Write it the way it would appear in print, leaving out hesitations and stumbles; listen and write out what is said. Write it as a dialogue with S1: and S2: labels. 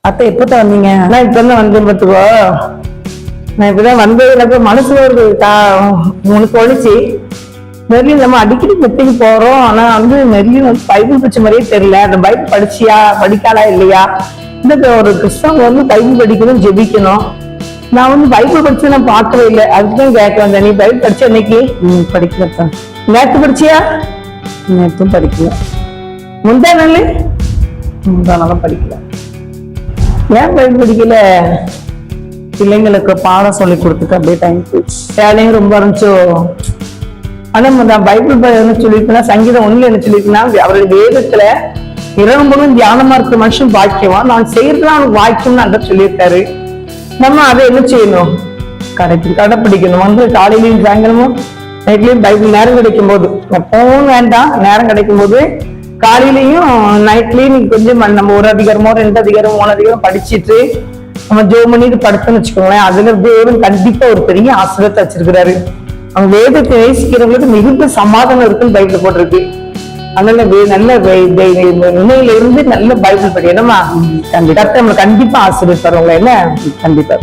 S1: அத்தை எப்பதான் வந்தீங்க?
S2: நான் இப்பதான் வந்தேன் பார்த்துக்கோ. நான் இப்பதான் வந்து எனக்கு மனசுல ஒரு உனக்கு ஒழிச்சு மெர்லின் நம்ம அடிக்கடி மெத்தைக்கு போறோம். ஆனா வந்து மெர்லின் வந்து பைபிள் படிச்ச மாதிரியே தெரியல. அந்த பைபிள் படிச்சியா படிக்காளா இல்லையா? இந்த ஒரு கிறிஸ்தவங்க வந்து பைபிள் படிக்கணும் ஜெபிக்கணும். நான் வந்து பைபிள் படிச்சு நான் பார்க்கவே இல்லை. அதுக்குதான் கேட்க வந்தேன். நீ பைபிள் படிச்ச இன்னைக்கு?
S1: படிக்கலத்தான்.
S2: நேற்று படிச்சியா?
S1: நேற்றும் படிக்கல.
S2: முந்தா நாள்
S1: முந்தானாலும் படிக்கல.
S2: ஏன் பைபிள் படிக்கல?
S1: பிள்ளைங்களுக்கு பாடம் சொல்லி கொடுத்துட்டு அப்படியே டைம் போயிடுச்சு.
S2: வேலையும் ரொம்ப இருந்துச்சோ. ஆனா நான் பைபிள் என்ன சொல்லியிருக்கேன்னா, சங்கீதம் 1 என்ன சொல்லியிருக்கேன்னா, அவருடைய வேதத்துல இரவும் தியானமா இருக்கிற மனுஷன் பாக்கியமா, நான் செய்யறதுலாம் அவனுக்கு வாக்கியம்னு அந்த சொல்லியிருக்காரு. நம்ம அதை என்ன செய்யணும்? கடைப்பிடிக்கணும். வந்து காலையிலையும் சாயங்காலமும் நைட்லயும் பைபிள் நேரம் கிடைக்கும் போது, எப்பவும் வேண்டாம், நேரம் கிடைக்கும் போது காலையிலையும் நைட்லயும் நீங்க கொஞ்சம் நம்ம 1 அதிகாரமோ 2 அதிகாரம் 3 அதிகாரம் படிச்சுட்டு நம்ம ஜோம் பண்ணிட்டு படுத்தோம்னு வச்சுக்கோங்களேன். அதுல தேவன் கண்டிப்பா ஒரு பெரிய ஆசீர்வாதத்தை வச்சிருக்கிறாரு. அவங்க வேதத்தை நேசிக்கிறவங்களுக்கு மிகுந்த சமாதானம் இருக்குன்னு பைபிள் போட்டிருக்கு. அதனால நல்ல நிலையில இருந்து நல்ல பைபிள் படி என்னமா கண்டிப்பா நம்மளை கண்டிப்பா ஆசீர்வதிப்பாரு. என்ன?
S1: கண்டிப்பா.